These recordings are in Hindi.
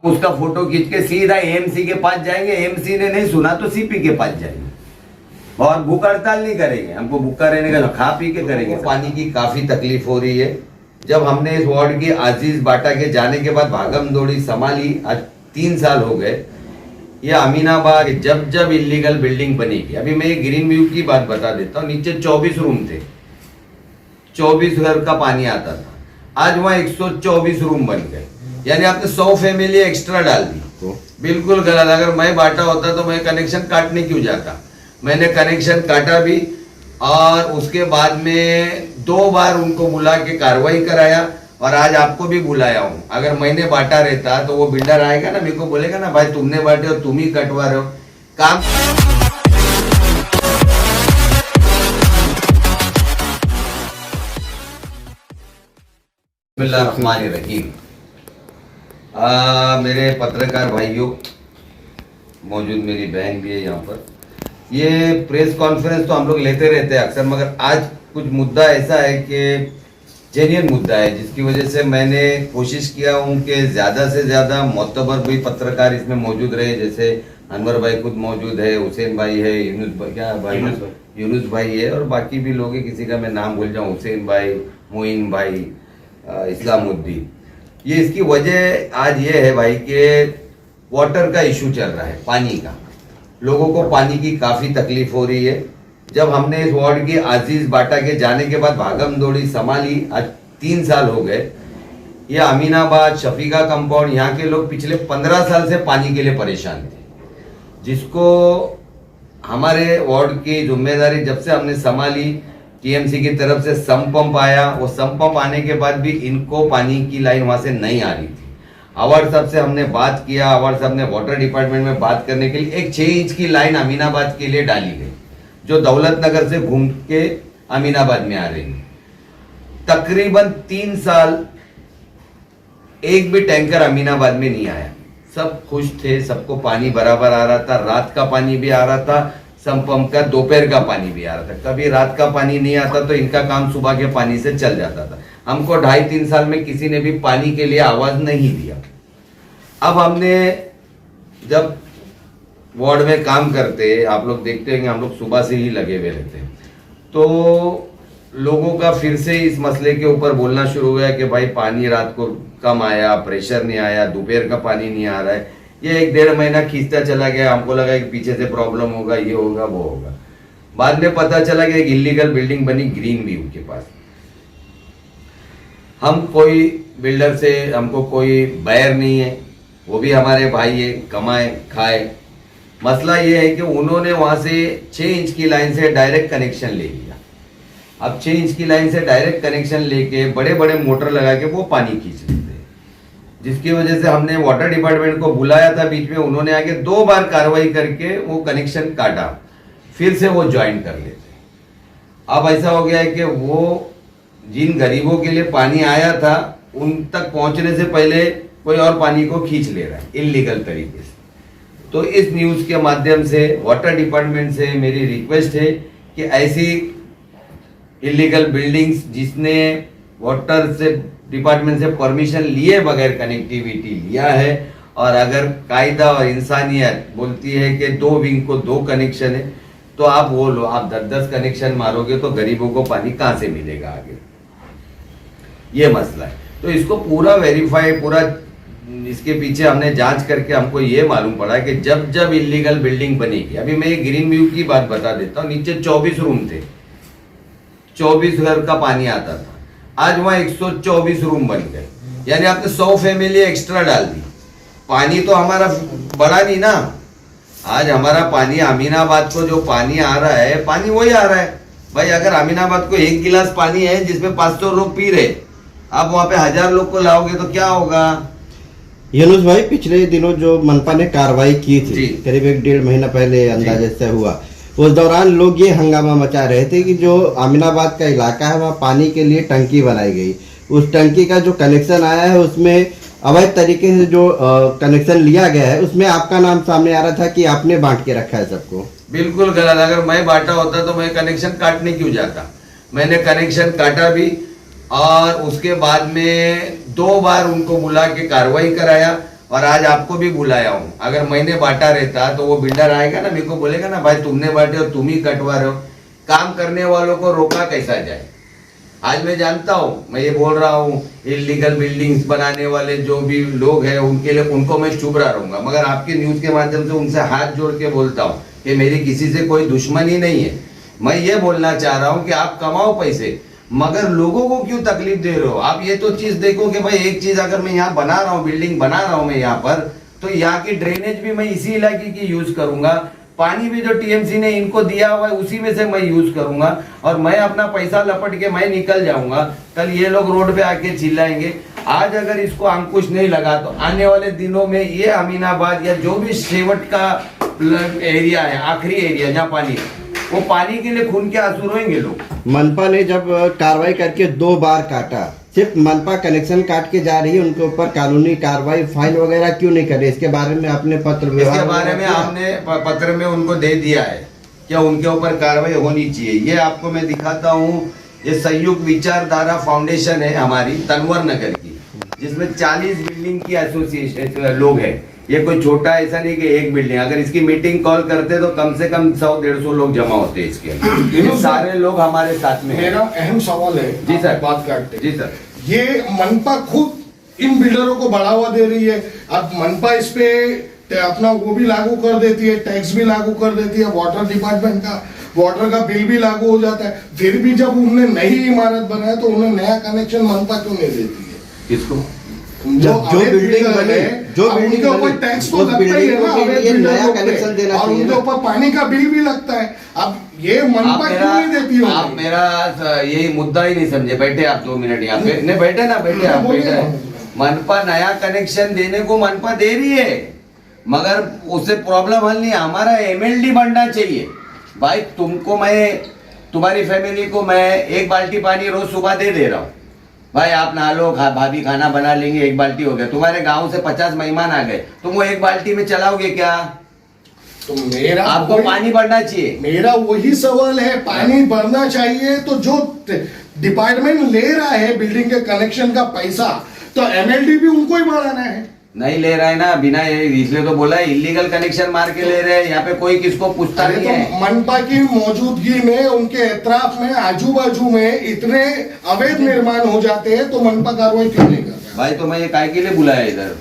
उसका फोटो खींच के सीधा एएमसी के पास जाएंगे, एएमसी ने नहीं सुना तो सीपी के पास जाएंगे और भूख हड़ताल नहीं करेंगे। हमको भूखा रहने का, खा पी के करेंगे। पानी की काफी तकलीफ हो रही है। जब हमने इस वार्ड की आजीज बाटा के जाने के बाद भागम दौड़ी संभाली, आज 3 साल हो गए। ये अमीनाबाद जब जब इलीगल बिल्डिंग बनेगी, अभी मैं ये ग्रीन व्यू की बात बता देता हूँ। नीचे 24 रूम थे, 24 घर का पानी आता था, आज वहाँ 124 रूम बन गए, यानी आपने 100 फैमिली एक्स्ट्रा डाल दी। तो बिल्कुल गलत। अगर मैं बाटा होता तो मैं कनेक्शन काटने क्यों जाता। मैंने कनेक्शन काटा भी और उसके बाद में 2 बार उनको बुला के कार्रवाई कराया और आज आपको भी बुलाया हूँ। अगर मैंने बांटा रहता तो वो बिल्डर आएगा ना, मेरे को बोलेगा ना भाई तुमने बांटे हो, तुम ही कटवा रहे हो काम। बिस्मिल्लाहिर्रहमानिर्रहीम। मेरे पत्रकार भाइयों, मौजूद मेरी बहन भी है यहाँ पर। ये प्रेस कॉन्फ्रेंस तो हम लोग लेते रहते हैं अक्सर, मगर आज कुछ मुद्दा ऐसा है कि जेन्युइन मुद्दा है, जिसकी वजह से मैंने कोशिश किया हूँ कि ज़्यादा से ज़्यादा मोतबर भी पत्रकार इसमें मौजूद रहे। जैसे अनवर भाई खुद मौजूद है, हुसैन भाई है, यूनुस भाई है और बाकी भी लोग हैं, किसी का मैं नाम भूल जाऊँ, हुसैन भाई, मोइन भाई, इस्लामुद्दीन। ये इसकी वजह आज ये है भाई कि वाटर का इशू चल रहा है, पानी का। लोगों को पानी की काफ़ी तकलीफ हो रही है। जब हमने इस वार्ड की आजीज बाटा के जाने के बाद भागम दौड़ी संभाली, आज 3 साल हो गए। ये अमीनाबाद शफीका कंपाउंड, यहाँ के लोग पिछले 15 साल से पानी के लिए परेशान थे, जिसको हमारे वार्ड की जिम्मेदारी जब से हमने संभाली, टीएमसी की तरफ से सम पंप आया। वो सम पंप आने के बाद भी इनको पानी की लाइन वहां से नहीं आ रही थी। अवार्ड साहब से हमने बात किया, अवार्ड साहब ने वाटर डिपार्टमेंट में बात करने के लिए एक 6 इंच की लाइन अमीनाबाद के लिए डाली गई, जो दौलत नगर से घूम के अमीनाबाद में आ रही है। तकरीबन 3 साल एक भी टैंकर अमीनाबाद में नहीं आया। सब खुश थे, सबको पानी बराबर आ रहा था, रात का पानी भी आ रहा था, सम पंप का दोपहर का पानी भी आ रहा था। कभी रात का पानी नहीं आता तो इनका काम सुबह के पानी से चल जाता था। हमको 2.5-3 साल में किसी ने भी पानी के लिए आवाज नहीं दिया। अब हमने जब वार्ड में काम करते, आप लोग देखते हैं कि हम लोग सुबह से ही लगे हुए रहते हैं, तो लोगों का फिर से इस मसले के ऊपर बोलना शुरू हुआ कि भाई पानी रात को कम आया, प्रेशर नहीं आया, दोपहर का पानी नहीं आ रहा है। ये 1-1.5 महीना खींचता चला गया। हमको लगा कि पीछे से प्रॉब्लम होगा, ये होगा, वो होगा। बाद में पता चला कि एक इलीगल बिल्डिंग बनी ग्रीन व्यू के पास। हम कोई बिल्डर से, हमको कोई बैर नहीं है, वो भी हमारे भाई है, कमाए खाए। मसला ये है कि उन्होंने वहां से 6 इंच की लाइन से डायरेक्ट कनेक्शन ले लिया। अब 6 इंच की लाइन से डायरेक्ट कनेक्शन लेके बड़े बड़े मोटर लगा के वो पानी खींच लेते हैं, जिसकी वजह से हमने वाटर डिपार्टमेंट को बुलाया था बीच में। उन्होंने आके 2 बार कार्रवाई करके वो कनेक्शन काटा, फिर से वो ज्वाइन कर लेते। अब ऐसा हो गया है कि वो जिन गरीबों के लिए पानी आया था उन तक पहुंचने से पहले कोई और पानी को खींच ले रहा है इलीगल तरीके से। तो इस न्यूज़ के माध्यम से वाटर डिपार्टमेंट से मेरी रिक्वेस्ट है कि ऐसी इलीगल बिल्डिंग्स जिसने वाटर से डिपार्टमेंट से परमिशन लिए बगैर कनेक्टिविटी लिया है, और अगर कायदा और इंसानियत बोलती है कि 2 विंग को 2 कनेक्शन है, तो आप वो लो। आप 10-10 कनेक्शन मारोगे तो गरीबों को पानी कहाँ से मिलेगा आगे, ये मसला है। तो इसको पूरा वेरीफाई, पूरा इसके पीछे हमने जांच करके हमको ये मालूम पड़ा कि जब जब इलीगल बिल्डिंग बनेगी, अभी मैं ये ग्रीन व्यू की बात बता देता हूँ। नीचे 24 रूम थे, 24 घर का पानी आता था, आज वहाँ 124 रूम बन गए, यानी आपने 100 फैमिली एक्स्ट्रा डाल दी। पानी तो हमारा बड़ा नहीं ना। आज हमारा पानी, अमीनाबाद को जो पानी आ रहा है, पानी वही आ रहा है भाई। अगर अमीनाबाद को 1 गिलास पानी है जिसमें 500 लोग पी रहे, आप वहाँ पे 1000 लोग को लाओगे तो क्या होगा। यूनुस भाई, पिछले दिनों जो मनपा ने कार्रवाई की थी, करीब 1-1.5 महीना पहले अंदाजे से हुआ, उस दौरान लोग ये हंगामा मचा रहे थे कि जो अमीनाबाद का इलाका है वहाँ पानी के लिए टंकी बनाई गई। उस टंकी का जो कनेक्शन आया है उसमें अवैध तरीके से जो कनेक्शन लिया गया है, उसमें आपका नाम सामने आ रहा था कि आपने बांट के रखा है सबको। बिल्कुल गलत। अगर मैं बांटा होता तो मैं कनेक्शन काटने क्यों जाता। मैंने कनेक्शन काटा भी और उसके बाद में 2 बार उनको बुला के कार्रवाई कराया और आज आपको भी बुलाया हूँ। अगर मैंने बांटा रहता तो वो बिल्डर आएगा ना, मेरे को बोलेगा ना भाई तुमने बांटे और तुम ही कटवा रहे हो। काम करने वालों को रोका कैसा जाए। आज मैं जानता हूँ, मैं ये बोल रहा हूँ, इलीगल बिल्डिंग्स बनाने वाले जो भी लोग हैं उनके लिए, उनको मैं चुप रहा रहूंगा, मगर आपके न्यूज के माध्यम से उनसे हाथ जोड़ के बोलता हूँ कि मेरी किसी से कोई दुश्मनी नहीं है। मैं ये बोलना चाह रहा हूँ कि आप कमाओ पैसे, मगर लोगों को क्यों तकलीफ दे रहे हो। आप ये तो चीज देखो कि भाई एक चीज अगर मैं यहाँ बना रहा हूँ, बिल्डिंग बना रहा हूँ मैं यहाँ पर, तो यहाँ की ड्रेनेज भी मैं इसी इलाके की यूज करूंगा, पानी भी जो टीएमसी ने इनको दिया हुआ है उसी में से मैं यूज करूंगा, और मैं अपना पैसा लपट के मैं निकल जाऊंगा। कल ये लोग रोड पे आके चिल्लाएंगे। आज अगर इसको अंकुश नहीं लगा तो आने वाले दिनों में ये अमीनाबाद या जो भी शेवट का एरिया है, आखिरी एरिया जहाँ पानी, वो पानी के लिए खून के आंसू रोएंगे लोग। मनपा ने जब कार्रवाई करके 2 बार काटा, सिर्फ मनपा कनेक्शन काट के जा रही है, उनके ऊपर कानूनी कार्रवाई फाइन वगैरह क्यों नहीं करे? इसके बारे में आपने पत्र इसके बारे में हमने पत्र में उनको दे दिया है क्या उनके ऊपर कार्रवाई होनी चाहिए। ये आपको मैं दिखाता हूँ, ये संयुक्त विचारधारा फाउंडेशन है हमारी तनवर नगर की, जिसमें 40 बिल्डिंग की एसोसिएशन लोग हैं। ये कोई छोटा ऐसा नहीं कि एक बिल्डिंग, अगर इसकी मीटिंग कॉल करते तो कम से कम 100-150 लोग जमा होते हैं इसके अंदर। ये सारे लोग हमारे साथ में। मेरा अहम सवाल है, जी सर, बात काटते। जी सर, ये मनपा खुद इन बिल्डरों को बढ़ावा दे रही है। अब मनपा इस पे अपना वो भी लागू कर देती है, टैक्स भी लागू कर देती है, वाटर डिपार्टमेंट का वाटर का बिल भी लागू हो जाता है। फिर भी जब उन्होंने नई इमारत बनाया तो उन्हें नया कनेक्शन मनपा क्यों नहीं देती है? किसको? जो बिल्डिंग बने, जो बिल्डिंग उनके ऊपर टैक्स तो लगता ही है ना, ये नया कनेक्शन देना और चाहिए उनके ऊपर पानी का बिल भी लगता है। अब ये मनपा क्यों नहीं देती हो? आप मेरा यही मुद्दा ही नहीं समझे। बैठे आप 2 मिनट यहाँ पे, नहीं बैठे ना, बैठे आप, बैठे। मनपा नया कनेक्शन देने को मनपा दे रही है, मगर उससे प्रॉब्लम हल नहीं। हमारा एमएलडी बनना चाहिए भाई। तुमको मैं, तुम्हारी फैमिली को मैं 1 बाल्टी पानी रोज सुबह दे रहा हूँ भाई, आप नहा लो, भाभी खाना बना लेंगे, 1 बाल्टी हो गया। तुम्हारे गांव से 50 मेहमान आ गए, तुम वो 1 बाल्टी में चलाओगे क्या? तो मेरा आपको पानी बढ़ना चाहिए। मेरा वही सवाल है, पानी बढ़ना चाहिए तो जो डिपार्टमेंट ले रहा है बिल्डिंग के कनेक्शन का पैसा, तो एमएलडी भी उनको ही बढ़ाना है। नहीं ले रहा है ना, बिना, इसलिए तो बोला है इलीगल कनेक्शन मार के ले रहे हैं। यहाँ पे कोई किसको पूछता नहीं है। तो मनपा की मौजूदगी में उनके एतराफ में आजू बाजू में इतने अवैध निर्माण हो जाते हैं, तो मनपा कार्रवाई क्यों नहीं कर रहा? भाई तो मैं ये काय के लिए बुलाया इधर?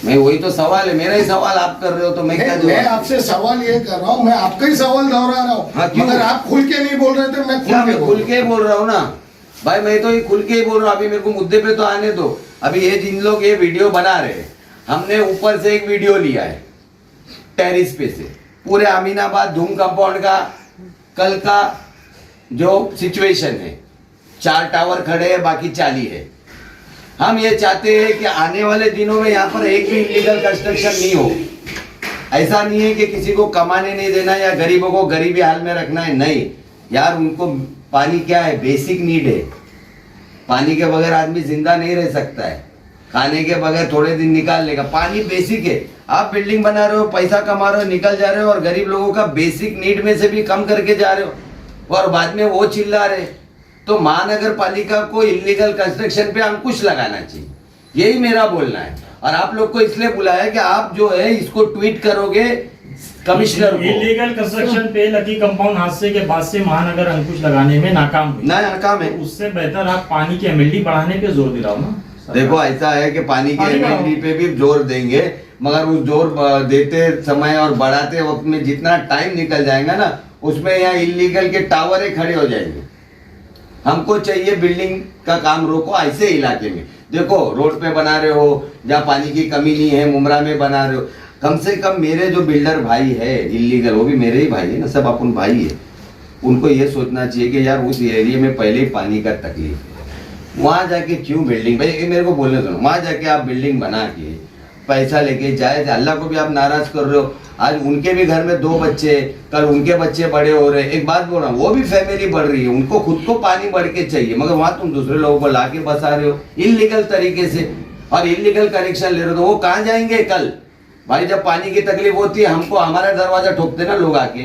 मैं वही तो सवाल है, मेरा ही सवाल आप कर रहे हो तो मैं क्या जवाब? मैं आपसे सवाल ये कर रहा हूँ, मैं आपका ही सवाल दोहरा रहा हूँ। हाँ, मगर आप खुल के नहीं बोल रहे थे, मैं खुल के बोल रहा हूँ ना भाई। मैं तो ये खुल के ही बोल रहा हूँ। अभी मेरे को मुद्दे पे तो आने दो। अभी ये जिन लोग ये वीडियो बना रहे हैं, हमने ऊपर से एक वीडियो लिया है टेरिस पे से, पूरे अमीनाबाद धूम कंपाउंड का कल का जो सिचुएशन है। 4 टावर खड़े हैं, बाकी 40 है। हम ये चाहते हैं कि आने वाले दिनों में यहाँ पर एक भी इलीगल कंस्ट्रक्शन नहीं हो। ऐसा नहीं है कि किसी को कमाने नहीं देना या गरीबों को गरीबी हाल में रखना है, नहीं यार। उनको पानी क्या है, बेसिक नीड है। पानी के बगैर आदमी जिंदा नहीं रह सकता है, खाने के बगैर थोड़े दिन निकाल लेगा। पानी बेसिक है। आप बिल्डिंग बना रहे हो, पैसा कमा रहे हो, निकल जा रहे हो, और गरीब लोगों का बेसिक नीड में से भी कम करके जा रहे हो, और बाद में वो चिल्ला रहे। तो महानगर पालिका को इलीगल कंस्ट्रक्शन पे अंकुश लगाना चाहिए, यही मेरा बोलना है। और आप लोग को इसलिए बुलाया कि आप जो है इसको ट्वीट करोगे कमिश्नर को। इलीगल कंस्ट्रक्शन पे लकी कंपाउंड हादसे के बाद से महानगर अंकुश लगाने में नाकाम हुई। नाकाम है। उससे बेहतर आप पानी की एमएलडी बढ़ाने पे जोर दिलाओ ना। देखो ऐसा है कि पानी के एमएलडी पे भी जोर देंगे, मगर उस जोर देते समय और बढ़ाते वक्त में जितना टाइम निकल जाएगा ना, उसमें यहाँ इलीगल के टावर खड़े हो जाएंगे। हमको चाहिए बिल्डिंग का काम रोको ऐसे इलाके में। देखो रोड पे बना रहे हो, जहाँ पानी की कमी नहीं है, मुमरा में बना रहे हो, कम से कम मेरे जो बिल्डर भाई है इलीगल, वो भी मेरे ही भाई है ना, सब अपन भाई है। उनको ये सोचना चाहिए कि यार उस एरिया में पहले ही पानी का तकलीफ है, वहां जाके क्यों बिल्डिंग, भाई मेरे को बोलने दो, वहां जाके आप बिल्डिंग बना के पैसा लेके जाए, अल्लाह को भी आप नाराज कर रहे हो। आज उनके भी घर में 2 बच्चे, कल उनके बच्चे बड़े हो रहे। एक बात बोल रहा हूँ, वो भी फैमिली बढ़ रही है, उनको खुद को पानी बढ़ के चाहिए, मगर वहां तुम दूसरे लोगों को ला के बसा रहे हो इलीगल तरीके से, और इलीगल कनेक्शन ले रहे हो। तो वो कहाँ जाएंगे कल? भाई जब पानी की तकलीफ होती है, हमको हमारा दरवाजा ठोकते ना लोग आके।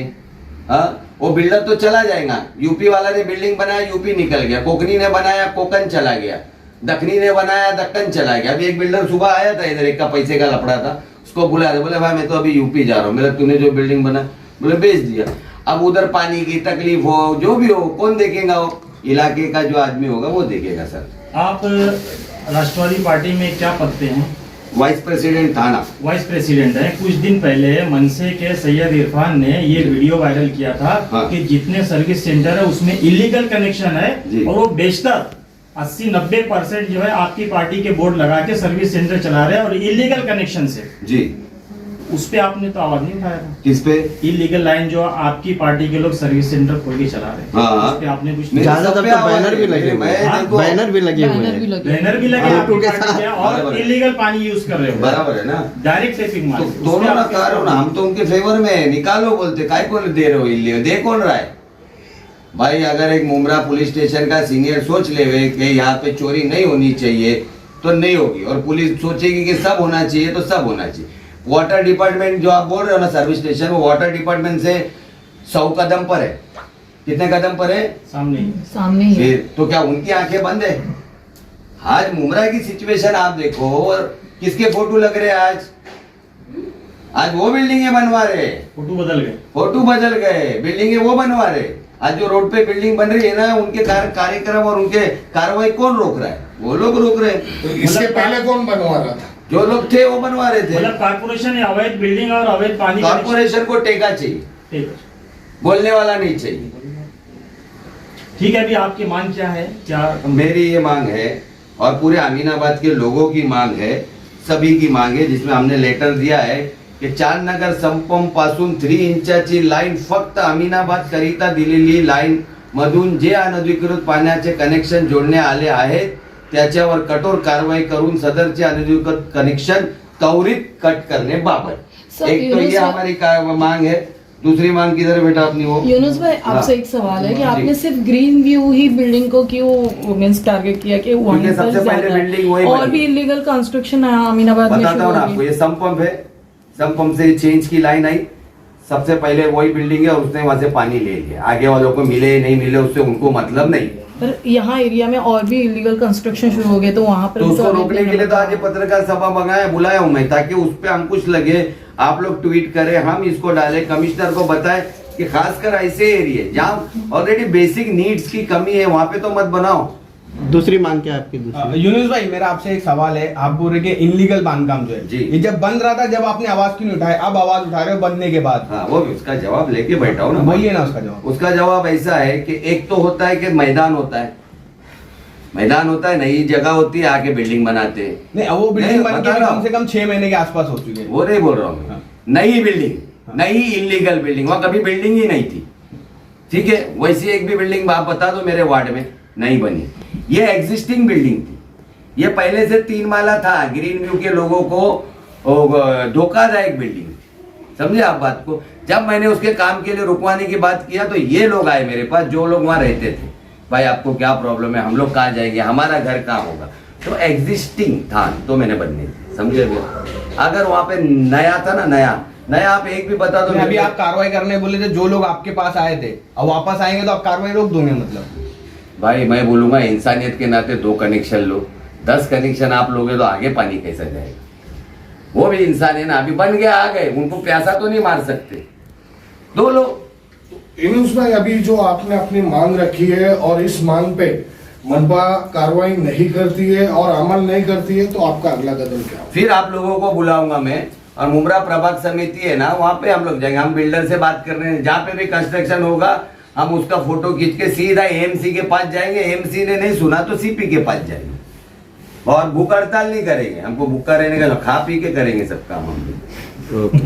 हाँ, वो बिल्डर तो चला जाएगा। यूपी वाला ने बिल्डिंग बनाया, यूपी निकल गया। कोकनी ने बनाया, कोकन चला गया। दखनी ने बनाया, दक्कन चला गया। अभी एक बिल्डर सुबह आया था इधर, एक का पैसे का लफड़ा था, उसको बुलाया, बोले भाई मैं तो अभी यूपी जा रहा हूँ, मेरा तूने जो बिल्डिंग बना, बोले बेच दिया। अब उधर पानी की तकलीफ हो, जो भी हो, कौन देखेगा? वो इलाके का जो आदमी होगा वो देखेगा। सर आप राष्ट्रवादी पार्टी में क्या पद पे हैं? वाइस प्रेसिडेंट थाना। वाइस प्रेसिडेंट है। कुछ दिन पहले मनसे के सैयद इरफान ने ये वीडियो वायरल किया था हाँ। कि जितने सर्विस सेंटर है उसमें इलीगल कनेक्शन है जी। और वो बेशतर 80-90% जो है आपकी पार्टी के बोर्ड लगा के सर्विस सेंटर चला रहे हैं और इलीगल कनेक्शन से। जी। उस पे आपने तो आवाज नहीं उठाया था। किस पे? इलीगल लाइन जो आपकी पार्टी के लोग सर्विस सेंटर खोल के चला रहे हैं, हाँ। उस पे आपने कुछ मेरे ज्यादातर सब पे तो आवाज बैनर भी है। लगे हुए मैं हैं, देखो- बैनर भी लगे हुए बैनर भी हैं। लगे। बैनर भी लगे हाँ, आपकी उनके पार्टी के बराबर और है। इलीगल पानी यूज कर रहे हो। बराबर है ना? डायरेक्ट टेपिंग मार तो रहे हो। दोनों उस पे ना आपके करो ना, हम तो उनके फेवर में है, निकालो बोलते, काय को दे रहे हो इल्ली, दे कौन रहा है भाई? अगर एक मुमरा पुलिस स्टेशन का सीनियर सोच लेवे कि यहाँ पे चोरी नहीं होनी चाहिए तो नहीं होगी, और पुलिस सोचेगी कि सब होना चाहिए तो सब होना चाहिए। वाटर डिपार्टमेंट जो आप बोल रहे हो ना सर्विस स्टेशन, वो वाटर डिपार्टमेंट से 100 कदम पर है। कितने कदम पर है? सामने ही है। फिर तो क्या उनकी आंखें बंद है? आज मुमरा की सिचुएशन आप देखो, और किसके फोटो लग रहे हैं आज? आज वो बिल्डिंगें बनवा रहे, फोटो बदल गए। फोटो बदल गए, बिल्डिंगे वो बनवा रहे। आज जो रोड पे बिल्डिंग बन रही है ना, उनके कार्यक्रम और उनके कार्रवाई कौन रोक रहा है? वो लोग रोक रहे हैं। तो इसके पहले कौन बनवा रहा था? जो लोग थे वो बनवा रहे थे। मतलब कारपोरेशन है, अवैध बिल्डिंग और अवैध पानी कॉर्पोरेशन को टेका चाहिए, ठीक है। बोलने वाला नहीं चाहिए। ठीक है, अभी आपकी मांग क्या है? क्या मेरी ये मांग है और पूरे अमीनाबाद के लोगों की मांग है, सभी की मांग है, जिसमें हमने लेटर दिया है की चांदनगर संपम पासून 3 इंचाची लाईन फक्त अमीनाबाद करिता दिलेली लाईन मधून जे अनधिकृत पाण्याचे कनेक्शन जोडणे आले आहेत त्याच्यावर कठोर कारवाई करून सदरचे अनधिकृत कनेक्शन त्वरित कट करने बाबत। सर, एक तो ये यूनुस हमारी मांग है। दूसरी मांग किधर है बेटा अपनी? वो यूनुस भाई आपसे हाँ। एक सवाल है कि जी। आपने सिर्फ ग्रीन व्यू ही बिल्डिंग को क्यों मींस टारगेट किया कि वहीं क्योंकि पर सबसे पहले ज्यादा है? बिल्डिंग वही और बनी। भी इलीगल कंस्ट्रक्शन है अमीनाबाद में बताता शुरू हूँ ना होगी। आपको, ये संपंप है, संपंप से चेंज की लाइन आई, सबसे पहले वही बिल्डिंग है, उसने वहां से पानी ले लिया। आगे वालों को मिले नहीं मिले उससे उनको मतलब नहीं। पर यहाँ एरिया में और भी इलीगल कंस्ट्रक्शन शुरू हो गए तो वहाँ पर तो भी उसको अभी रोकने के लिए तो आज ये पत्रकार सभा बुलाया हूं मैं, ताकि उस पर अंकुश लगे, आप लोग ट्वीट करें, हम इसको डालें, कमिश्नर को बताएं कि खासकर ऐसे एरिया जहाँ ऑलरेडी बेसिक नीड्स की कमी है वहां पे तो मत बनाओ। दूसरी मांग क्या है आपकी? दूसरी यूनुस भाई मेरा आपसे एक सवाल है। आप बोल रहे कि इनलीगल बांधकाम जो है जी। ये जब बंद रहा था, जब आपने आवाज क्यों नहीं उठाया? अब आवाज उठा रहे हो बनने के बाद। हाँ, वो भी उसका जवाब लेके बैठा हूं ना। बोलिए ना उसका जवाब। उसका जवाब ऐसा है कि एक तो होता है कि मैदान होता है, मैदान होता है, नई जगह होती है, आके बिल्डिंग बनाते हैं। नहीं, वो बिल्डिंग नहीं, बन बता के रहा कम हूं। से कम 6 महीने के आसपास हो चुके हैं। वो नहीं बोल रहा हूँ मैं। हाँ। नई बिल्डिंग, नई इलीगल बिल्डिंग, वहां कभी बिल्डिंग ही नहीं थी। ठीक है, वैसी एक भी बिल्डिंग आप बता दो मेरे वार्ड में नहीं बनी। ये एग्जिस्टिंग बिल्डिंग थी, ये पहले से 3 माला था। ग्रीन व्यू के लोगों को धोखादायक बिल्डिंग, समझे आप बात को? जब मैंने उसके काम के लिए रुकवाने की बात किया तो ये लोग आए मेरे पास, जो लोग वहां रहते थे, भाई आपको क्या प्रॉब्लम है, हम लोग कहाँ जाएंगे, हमारा घर कहाँ होगा? तो एग्जिस्टिंग था तो मैंने बनने दी, समझे भैया? अगर वहां पे नया था ना, नया आप एक भी बता दो। अभी आप कार्रवाई करने बोले थे, जो लोग आपके पास आए थे अब वापस आएंगे तो आप कार्रवाई रोक दोगे मतलब? भाई मैं बोलूंगा इंसानियत के नाते 2 कनेक्शन लो, 10 कनेक्शन आप लोगे तो आगे पानी कैसा जाएगा? वो भी इंसान है ना, अभी बन गया आ गए, उनको प्यासा तो नहीं मार सकते। 2 लोग। यूनुस भाई अभी जो आपने अपनी मांग रखी है और इस मांग पे मनपा कार्रवाई नहीं करती है और अमल नहीं करती है, तो आपका अगला कदम क्या होगा? फिर आप लोगों को बुलाऊंगा मैं, और मुमरा प्रभाग समिति है ना, वहां पे हम लोग जाएंगे, हम बिल्डर से बात करने, जहाँ पे भी कंस्ट्रक्शन होगा हम उसका फोटो खींच के सीधा एमसी के पास जाएंगे। एमसी ने नहीं सुना तो सीपी के पास जाएंगे, और भूख हड़ताल नहीं करेंगे। हमको भूखा रहने का, खा पी के करेंगे सब काम हम लोग। ओके